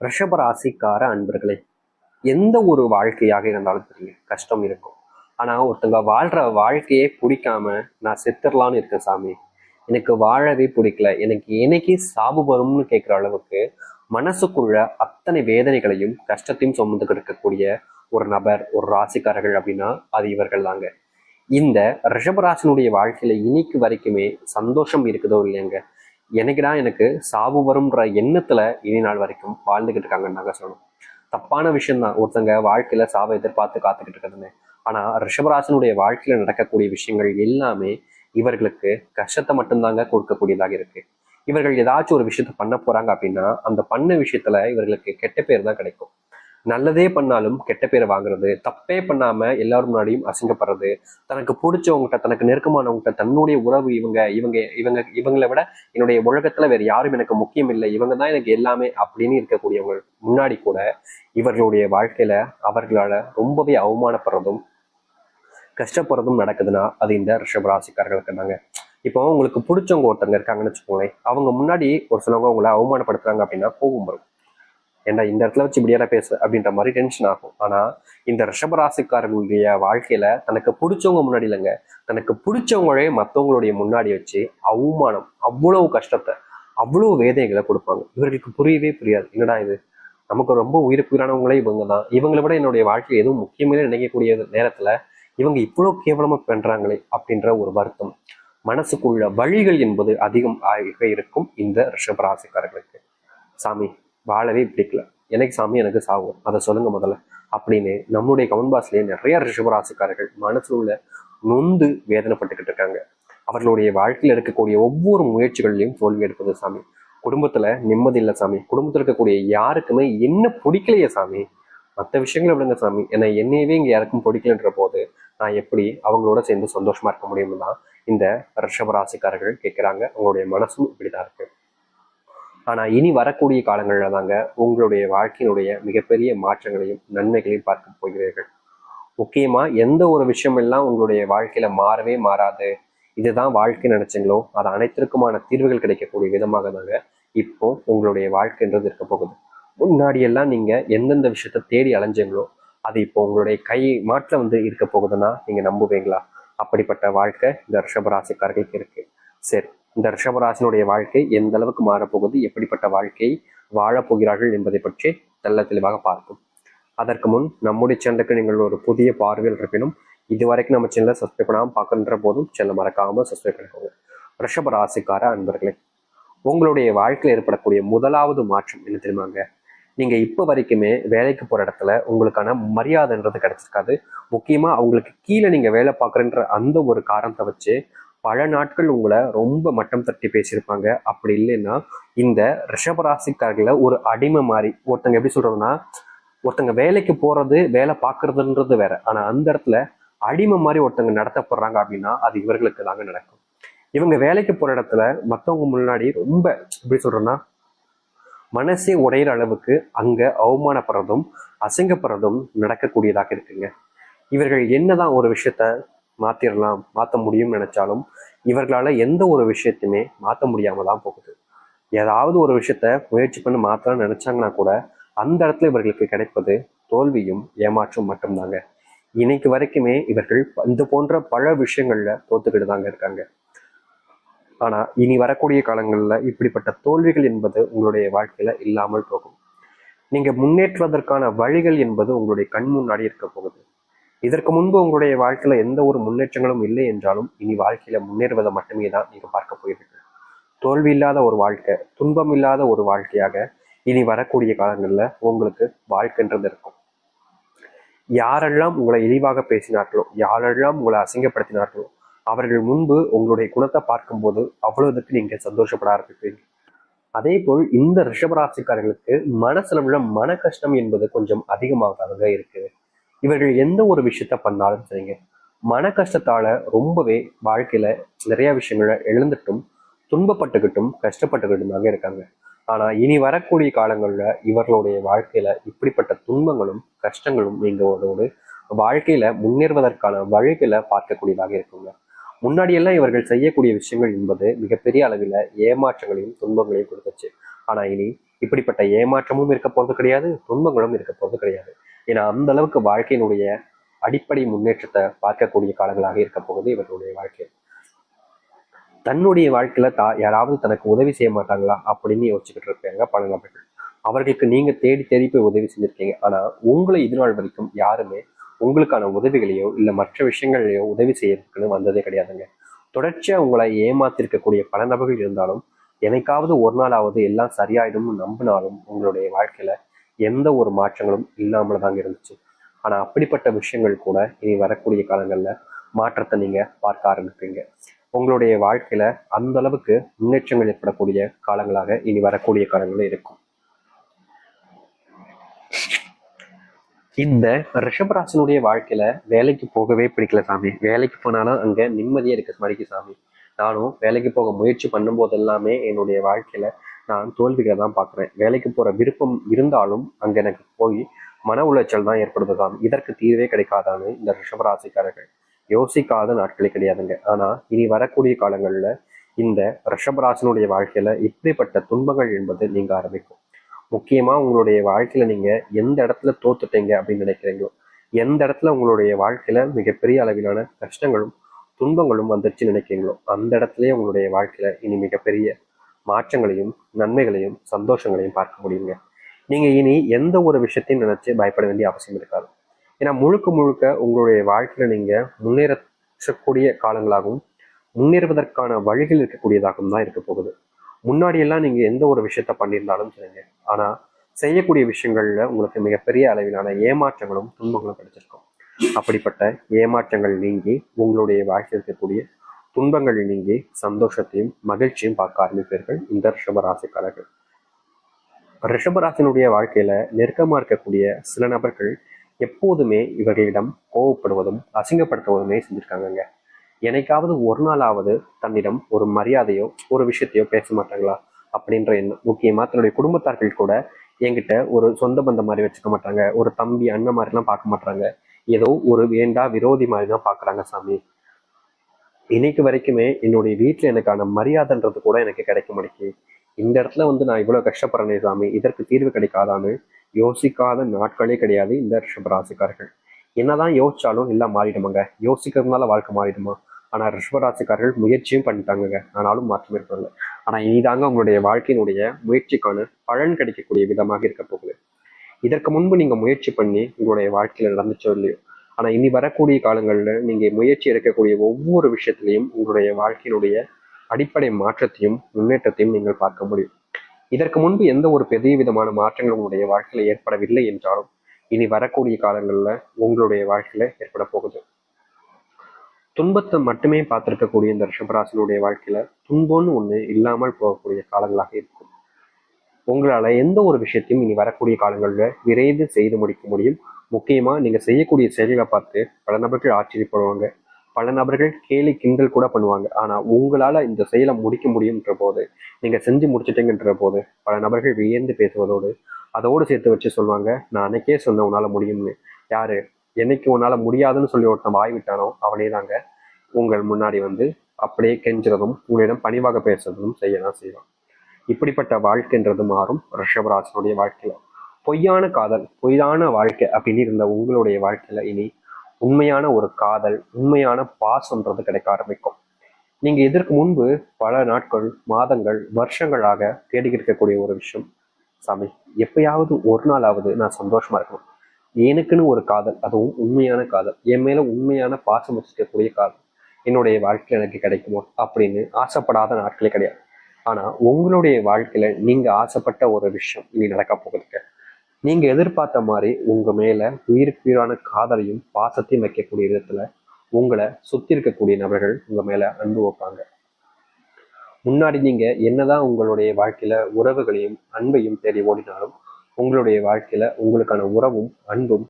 ரிஷபராசிக்கார அன்பர்களே, எந்த ஒரு வாழ்க்கையாக இருந்தாலும் சரிங்க, கஷ்டம் இருக்கும். ஆனா ஒருத்தங்க வாழ்ற வாழ்க்கையே பிடிக்காம நான் செத்துடலான்னு இருக்கேன் சாமி, எனக்கு வாழவே பிடிக்கல, எனக்கு என்னைக்கு சாபு வரும்னு கேட்குற அளவுக்கு மனசுக்குள்ள அத்தனை வேதனைகளையும் கஷ்டத்தையும் சுமந்துக்கிட்டு இருக்கக்கூடிய ஒரு நபர், ஒரு ராசிக்காரர்கள் அப்படின்னா அது இவர்கள் தாங்க. இந்த ரிஷபராசினுடைய வாழ்க்கையில இன்னைக்கு வரைக்குமே சந்தோஷம் இருக்குதோ இல்லையாங்க, என்னைக்குதான் எனக்கு சாவு வரும்ன்ற எண்ணத்துல இனி நாள் வரைக்கும் வாழ்ந்துகிட்டு இருக்காங்கன்னு நாங்க சொல்லணும். தப்பான விஷயம் தான் ஒருத்தங்க வாழ்க்கையில சாவை எதிர்பார்த்து காத்துக்கிட்டு இருக்கிறதுன்னு. ஆனா ரிஷபராசனுடைய வாழ்க்கையில நடக்கக்கூடிய விஷயங்கள் எல்லாமே இவர்களுக்கு கஷ்டத்தை மட்டும்தாங்க கொடுக்கக்கூடியதாக இருக்கு. இவர்கள் ஏதாச்சும் ஒரு விஷயத்த பண்ண போறாங்க அப்படின்னா அந்த பண்ண விஷயத்துல இவர்களுக்கு கெட்ட பேர் தான் கிடைக்கும். நல்லதே பண்ணாலும் கெட்ட பேரை வாங்குறது, தப்பே பண்ணாம எல்லாரும் முன்னாடியும் அசிங்கப்படுறது, தனக்கு பிடிச்சவங்ககிட்ட, தனக்கு நெருக்கமானவங்ககிட்ட தன்னுடைய உறவு இவங்க இவங்க இவங்க இவங்களை விட என்னுடைய உலகத்துல வேற யாரும் எனக்கு முக்கியம் இல்லை, இவங்க தான் எனக்கு எல்லாமே அப்படின்னு இருக்கக்கூடியவங்க முன்னாடி கூட இவர்களுடைய வாழ்க்கையில அவர்களால ரொம்பவே அவமானப்படுறதும் கஷ்டப்படுறதும் நடக்குதுன்னா அது இந்த ரிஷபராசிக்காரர்களுக்கு தாங்க. இப்போ உங்களுக்கு பிடிச்சவங்க ஒருத்தங்க இருக்காங்கன்னு வச்சுக்கோங்களேன், அவங்க முன்னாடி ஒரு சிலவங்க உங்களை அவமானப்படுத்துறாங்க அப்படின்னா கோபம் வரும். ஏன்னா இந்த இடத்துல வச்சு இப்படியான பேசு அப்படின்ற மாதிரி டென்ஷன் ஆகும். ஆனா இந்த ரிஷபராசிக்காரர்களுடைய வாழ்க்கையில தனக்கு பிடிச்சவங்க முன்னாடி இல்லைங்க, தனக்கு பிடிச்சவங்களே மற்றவங்களுடைய முன்னாடி வச்சு அவமானம், அவ்வளவு கஷ்டத்தை, அவ்வளவு வேதனைகளை கொடுப்பாங்க. இவர்களுக்கு புரியவே புரியாது, என்னடா இது, நமக்கு ரொம்ப உயிருக்கு உயிரானவங்களே இவங்க தான், இவங்களை விட என்னுடைய வாழ்க்கையில் எதுவும் முக்கியமே நினைக்கக்கூடிய நேரத்துல இவங்க இவ்வளவு கேவலமா பண்றாங்களே அப்படின்ற ஒரு வருத்தம், மனசுக்குள்ள வழிகள் என்பது அதிகம் ஆக இருக்கும் இந்த ரிஷபராசிக்காரர்களுக்கு. சாமி வாழவே பிடிக்கல, எனக்கு சாமி எனக்கு சாகும், அதை சொல்லுங்க முதல்ல அப்படின்னு நம்முடைய கமெண்ட் பாக்ஸ்லயே நிறைய ரிஷபராசிக்காரர்கள் மனசுல உள்ள நொந்து வேதனைப்பட்டுக்கிட்டு இருக்காங்க. அவர்களுடைய வாழ்க்கையில் இருக்கக்கூடிய ஒவ்வொரு முயற்சிகளிலையும் தோல்வி எடுப்பது சாமி. குடும்பத்துல நிம்மதி இல்லை சாமி, குடும்பத்தில் இருக்கக்கூடிய யாருக்குமே என்ன பிடிக்கலையே சாமி, மற்ற விஷயங்களை விடுங்க சாமி, என்னையவே இங்க யாருக்கும் பிடிக்கலன்ற போது நான் எப்படி அவங்களோட சேர்ந்து சந்தோஷமா இருக்க முடியும்னு தான் இந்த ரிஷபராசிக்காரர்கள் கேட்கிறாங்க. அவங்களுடைய மனசும் இப்படிதான் இருக்கு. ஆனா இனி வரக்கூடிய காலங்கள்ல தாங்க உங்களுடைய வாழ்க்கையினுடைய மிகப்பெரிய மாற்றங்களையும் நன்மைகளையும் பார்க்க போகிறீர்கள். முக்கியமா எந்த ஒரு விஷயம் எல்லாம் உங்களுடைய வாழ்க்கையில மாறவே மாறாது, இதுதான் வாழ்க்கை நினைச்சீங்களோ அது அனைத்திற்குமான தீர்வுகள் கிடைக்கக்கூடிய விதமாக தாங்க இப்போ உங்களுடைய வாழ்க்கைன்றது இருக்க போகுது. முன்னாடி எல்லாம் நீங்க எந்தெந்த விஷயத்த தேடி அலைஞ்சீங்களோ அது இப்போ உங்களுடைய கை மாற்றம் இருக்க போகுதுன்னா நீங்க நம்புவீங்களா? அப்படிப்பட்ட வாழ்க்கை இந்த ரிஷபராசிக்காரர்களுக்கு இருக்கு. சரி, இந்த ரிஷபராசினுடைய வாழ்க்கை எந்த அளவுக்கு மாறப்போகுது, எப்படிப்பட்ட வாழ்க்கையை வாழப்போகிறார்கள் என்பதை பற்றி தெள்ள தெளிவாக பார்ப்போம். அதற்கு முன் நம்முடைய சேனலுக்கு நீங்கள் ஒரு புதிய பார்வையில் இருப்பினும் இதுவரைக்கும் நம்ம சேனலை சப்ஸ்கிரைப் பண்ணாமல் பார்க்கின்ற போதும் சேனலை மறக்காம சப்ஸ்கிரைப் பண்ணிக்கோங்க. ரிஷபராசிக்கார அன்பர்களே, உங்களுடைய வாழ்க்கையில் ஏற்படக்கூடிய முதலாவது மாற்றம் என்ன தெரியுமாங்க? நீங்க இப்ப வரைக்குமே வேலைக்கு போற இடத்துல உங்களுக்கான மரியாதைன்றது கிடைச்சிருக்காது. முக்கியமா அவங்களுக்கு கீழே நீங்க வேலை பார்க்குறன்ற அந்த ஒரு காரணத்தை வச்சு பல நாட்கள் உங்களை ரொம்ப மட்டம் தட்டி பேசியிருப்பாங்க. அப்படி இல்லைன்னா இந்த ரிஷபராசிக்காரர்களை ஒரு அடிமை மாதிரி ஒருத்தங்க எப்படி சொல்றதுன்னா, ஒருத்தங்க வேலைக்கு போறது வேலை பார்க்கறதுன்றது வேற, ஆனா அந்த இடத்துல அடிமை மாதிரி ஒருத்தங்க நடத்தப்படுறாங்க அப்படின்னா அது இவர்களுக்கு தாங்க நடக்கும். இவங்க வேலைக்கு போற இடத்துல மற்றவங்க முன்னாடி ரொம்ப எப்படி சொல்றேன்னா மனசே உடையிற அளவுக்கு அங்க அவமானப்படுறதும் அசிங்கப்படுறதும் நடக்கக்கூடியதாக இருக்குங்க. இவர்கள் என்னதான் ஒரு விஷயத்த மாத்திரலாம் மாற்ற முடியும்னு நினைச்சாலும் இவர்களால எந்த ஒரு விஷயத்தையுமே மாற்ற முடியாம தான் போகுது. ஏதாவது ஒரு விஷயத்த முயற்சி பண்ணி மாற்றலாம்னு நினைச்சாங்கன்னா கூட அந்த இடத்துல இவர்களுக்கு கிடைப்பது தோல்வியும் ஏமாற்றம் மட்டும்தாங்க. இன்னைக்கு வரைக்குமே இவர்கள் இந்த போன்ற பல விஷயங்கள்ல தோத்துக்கிட்டு தாங்க இருக்காங்க. ஆனா இனி வரக்கூடிய காலங்கள்ல இப்படிப்பட்ட தோல்விகள் என்பது உங்களுடைய வாழ்க்கையில இல்லாமல் போகும். நீங்க முன்னேற்றுவதற்கான வழிகள் என்பது உங்களுடைய கண் முன்னாடி இருக்க போகுது. இதற்கு முன்பு உங்களுடைய வாழ்க்கையில எந்த ஒரு முன்னேற்றங்களும் இல்லை என்றாலும் இனி வாழ்க்கையில முன்னேறுவதை மட்டுமே தான் நீங்க பார்க்க போயிருக்கீங்க. தோல்வி இல்லாத ஒரு வாழ்க்கை, துன்பம் இல்லாத ஒரு வாழ்க்கையாக இனி வரக்கூடிய காலங்கள்ல உங்களுக்கு வாழ்க்கைன்றது இருக்கும். யாரெல்லாம் உங்களை இழிவாக பேசினார்களோ, யாரெல்லாம் உங்களை அசிங்கப்படுத்தினார்களோ அவர்கள் முன்பு உங்களுடைய குணத்தை பார்க்கும்போது அவ்வளவுக்கு நீங்க சந்தோஷப்பட ஆரம்பிப்பீங்க. அதே போல் இந்த ரிஷபராசிக்காரர்களுக்கு மனசளவுல மன கஷ்டம் என்பது கொஞ்சம் அதிகமாக இருக்கு. இவர்கள் எந்த ஒரு விஷயத்த பண்ணாலும் சரிங்க, மன கஷ்டத்தால ரொம்பவே வாழ்க்கையில நிறைய விஷயங்களை எழுந்துட்டும் துன்பப்பட்டுக்கிட்டும் கஷ்டப்பட்டுக்கிட்டும் தாங்க இருக்காங்க. ஆனா இனி வரக்கூடிய காலங்கள்ல இவர்களுடைய வாழ்க்கையில இப்படிப்பட்ட துன்பங்களும் கஷ்டங்களும் நீங்குவதோடு வாழ்க்கையில முன்னேறுவதற்கான வழிகளை பார்க்கக்கூடியதாக இருக்குங்க. முன்னாடியெல்லாம் இவர்கள் செய்யக்கூடிய விஷயங்கள் என்பது மிகப்பெரிய அளவில் ஏமாற்றங்களையும் துன்பங்களையும் கொடுத்துச்சு. ஆனா இனி இப்படிப்பட்ட ஏமாற்றமும் இருக்க போறது கிடையாது, துன்பங்களும் இருக்க போறது கிடையாது. ஏன்னா அந்த அளவுக்கு வாழ்க்கையினுடைய அடிப்படை முன்னேற்றத்தை பார்க்கக்கூடிய காலங்களாக இருக்க போகுது இவர்களுடைய வாழ்க்கை. தன்னுடைய வாழ்க்கையில யாராவது தனக்கு உதவி செய்ய மாட்டாங்களா அப்படின்னு யோசிச்சுக்கிட்டு இருப்பாங்க பல நபர்கள். அவர்களுக்கு நீங்க தேடி தேடி போய் உதவி செஞ்சிருக்கீங்க. ஆனா உங்களை இதுநாள் வரைக்கும் யாருமே உங்களுக்கான உதவிகளையோ இல்ல மற்ற விஷயங்களையோ உதவி செய்யறதுக்குன்னு வந்ததே கிடையாதுங்க. தொடர்ச்சியா உங்களை ஏமாத்திருக்கக்கூடிய பல நபர்கள் இருந்தாலும் என்னைக்காவது ஒரு நாளாவது எல்லாம் சரியாயிடும்னு நம்பினாலும் உங்களுடைய வாழ்க்கையில எந்த ஒரு மாற்றங்களும் இல்லாமல் தாங்க இருந்துச்சு. ஆனா அப்படிப்பட்ட விஷயங்கள் கூட இனி வரக்கூடிய காலங்கள்ல மாற்றத்தை நீங்க பார்க்க ஆரம்பிப்பீங்க. உங்களுடைய வாழ்க்கையில அந்த அளவுக்கு முன்னேற்றங்கள் ஏற்படக்கூடிய காலங்களாக இனி வரக்கூடிய காலங்கள் இருக்கும். இந்த ரிஷபராசனுடைய வாழ்க்கையில வேலைக்கு போகவே பிடிக்கல சாமி. வேலைக்கு போனாலும் அங்க நிம்மதியா இருக்க மாதிரிக்கு சாமி. நானும் வேலைக்கு போக முயற்சி பண்ணும் போது எல்லாமே என்னுடைய வாழ்க்கையில நான் தோல்விகளை தான் பாக்குறேன். வேலைக்கு போற விருப்பம் இருந்தாலும் அங்க எனக்கு போய் மன உளைச்சல் தான் ஏற்படுதுதான். இதற்கு தீர்வே கிடைக்காதான்னு இந்த ரிஷபராசிக்காரர்கள் யோசிக்காத நாட்களே கிடையாதுங்க. ஆனா இனி வரக்கூடிய காலங்கள்ல இந்த ரிஷபராசனுடைய வாழ்க்கையில இப்படிப்பட்ட துன்பங்கள் என்பது நீங்க ஆரம்பிக்கும். முக்கியமா உங்களுடைய வாழ்க்கையில நீங்க எந்த இடத்துல தோத்துட்டீங்க அப்படின்னு நினைக்கிறீங்களோ, எந்த இடத்துல உங்களுடைய வாழ்க்கையில மிகப்பெரிய அளவிலான கஷ்டங்களும் துன்பங்களும் வந்துருச்சுன்னு நினைக்கிறீங்களோ, அந்த இடத்துலயே உங்களுடைய வாழ்க்கையில இனி மிகப்பெரிய மாற்றங்களையும் நன்மைகளையும் சந்தோஷங்களையும் பார்க்க முடியுங்க. நீங்க இனி எந்த ஒரு விஷயத்தையும் நினைச்சு பயப்பட வேண்டிய அவசியம் இருக்காது. ஏன்னா முழுக்க முழுக்க உங்களுடைய வாழ்க்கையில நீங்க முன்னேறக்கூடிய காலங்களாகவும் முன்னேறுவதற்கான வழிகள் இருக்கக்கூடியதாகவும் தான் இருக்க போகுது. முன்னாடி எல்லாம் நீங்க எந்த ஒரு விஷயத்த பண்ணியிருந்தாலும் சரிங்க, ஆனா செய்யக்கூடிய விஷயங்கள்ல உங்களுக்கு மிகப்பெரிய அளவிலான ஏமாற்றங்களும் துன்பங்களும் கிடைச்சிருக்கும். அப்படிப்பட்ட ஏமாற்றங்கள் நீங்கி உங்களுடைய வாழ்க்கையில் இருக்கக்கூடிய துன்பங்கள் நீங்கி சந்தோஷத்தையும் மகிழ்ச்சியும் பார்க்க ஆரம்பிப்பீர்கள் இந்த ரிஷபராசிக்காரர்கள். ரிஷபராசினுடைய வாழ்க்கையில நெருக்கமா இருக்கக்கூடிய சில நபர்கள் எப்போதுமே இவர்களிடம் கோவப்படுவதும் அசிங்கப்படுத்துவதுமே செஞ்சிருக்காங்கங்க. என்னைக்காவது ஒரு நாளாவது தன்னிடம் ஒரு மரியாதையோ ஒரு விஷயத்தையோ பேச மாட்டாங்களா அப்படின்ற எண்ணம். முக்கியமா தன்னுடைய குடும்பத்தார்கள் கூட என்கிட்ட ஒரு சொந்த பந்தம் மாதிரி வச்சுக்க மாட்டாங்க, ஒரு தம்பி அண்ணன் மாதிரிலாம் பார்க்க மாட்டாங்க, ஏதோ ஒரு வேண்டா விரோதி மாதிரி தான் பாக்குறாங்க சாமி. இன்னைக்கு வரைக்குமே என்னுடைய வீட்டுல எனக்கான மரியாதைன்றது கூட எனக்கு கிடைக்க மாட்டேங்குது. இந்த இடத்துல நான் இவ்வளவு கஷ்டப்படுறேனே சாமி, இதற்கு தீர்வு கிடைக்காதான்னு யோசிக்காத நாட்களே கிடையாது இந்த ரிஷபராசிக்காரர்கள். என்னதான் யோசிச்சாலும் எல்லாம் மாறிடுமாங்க. யோசிக்கிறதுனால வாழ்க்கை மாறிடுமா? ஆனா ரிஷபராசிக்காரர்கள் முயற்சியும் பண்ணிட்டாங்க, ஆனாலும் மாற்றம் ஏற்படல. ஆனா இனிதாங்க உங்களுடைய வாழ்க்கையினுடைய முயற்சிக்கான பலன் கிடைக்கக்கூடிய விதமாக இருக்க போகுது. இதற்கு முன்பு நீங்க முயற்சி பண்ணி உங்களுடைய வாழ்க்கையில நடந்துச்சோ இல்லையோ, ஆனா இனி வரக்கூடிய காலங்கள்ல நீங்க முயற்சி எடுக்கக்கூடிய ஒவ்வொரு விஷயத்திலையும் உங்களுடைய வாழ்க்கையினுடைய அடிப்படை மாற்றத்தையும் முன்னேற்றத்தையும் நீங்கள் பார்க்க முடியும். இதற்கு முன்பு எந்த ஒரு பெரிய விதமான மாற்றங்கள் உங்களுடைய வாழ்க்கையில ஏற்படவில்லை என்றாலும் இனி வரக்கூடிய காலங்கள்ல உங்களுடைய வாழ்க்கையில ஏற்பட போகுது. துன்பத்தை மட்டுமே பார்த்திருக்கக்கூடிய இந்த ரிஷபராசினுடைய வாழ்க்கையில துன்பம்னு ஒண்ணு இல்லாமல் போகக்கூடிய காலங்களாக இருக்கும். உங்களால எந்த ஒரு விஷயத்தையும் இனி வரக்கூடிய காலங்கள்ல விரைந்து செய்து முடிக்க முடியும். முக்கியமா நீங்க செய்யக்கூடிய செயல்களை பார்த்து பல நபர்கள் ஆச்சரியப்படுவாங்க, பல நபர்கள் கேலி கிண்டல் கூட பண்ணுவாங்க. ஆனா உங்களால இந்த செயலை முடிக்க முடியும்ன்ற போது, நீங்க செஞ்சு முடிச்சிட்டீங்கன்ற போது பல நபர்கள் வியந்து பேசுவதோடு அதோடு சேர்த்து வச்சு சொல்லுவாங்க, நான் அன்னைக்கே சொன்னேன் உன்னால முடியும்னு. யாரு என்னைக்கு உன்னால முடியாதுன்னு சொல்லி ஒருத்தன் வாய் விட்டானோ அவனே தாங்க உங்கள் முன்னாடி அப்படியே கெஞ்சுறதும் உங்களிடம் பணிவாக பேசுறதும் செய்யலாம் செய்வான். இப்படிப்பட்ட வாழ்க்கைன்றது மாறும் ரிஷபராசனுடைய வாழ்க்கையில. பொய்யான காதல் பொய்யான வாழ்க்கை அப்படின்னு இருந்த உங்களுடைய வாழ்க்கையில இனி உண்மையான ஒரு காதல் உண்மையான பாசம்ன்றது கிடைக்க ஆரம்பிக்கும். நீங்க இதற்கு முன்பு பல நாட்கள் மாதங்கள் வருஷங்களாக தேடி இருக்கக்கூடிய ஒரு விஷயம், சாமி எப்பயாவது ஒரு நாளாவது நான் சந்தோஷமா இருக்கணும், எனக்குன்னு ஒரு காதல், அதுவும் உண்மையான காதல், என் மேல உண்மையான பாசம் வச்சிருக்கக்கூடிய காதல் என்னுடைய வாழ்க்கையில் எனக்கு கிடைக்குமோ அப்படின்னு ஆசைப்படாத நாட்களே கிடையாது. ஆனா உங்களுடைய வாழ்க்கையில நீங்க ஆசைப்பட்ட ஒரு விஷயம் இனி நடக்க போகுதுங்க. நீங்க எதிர்பார்த்த மாதிரி உங்க மேல உயிருக்கு உயிரான காதலையும் பாசத்தையும் வைக்கக்கூடிய விதத்துல உங்களை சுத்தி இருக்கக்கூடிய நபர்கள் உங்க மேல அன்பு வைப்பாங்க. முன்னாடி நீங்க என்னதான் உங்களுடைய வாழ்க்கையில உறவுகளையும் அன்பையும் தேடி ஓடினாலும் உங்களுடைய வாழ்க்கையில உங்களுக்கான உறவும் அன்பும்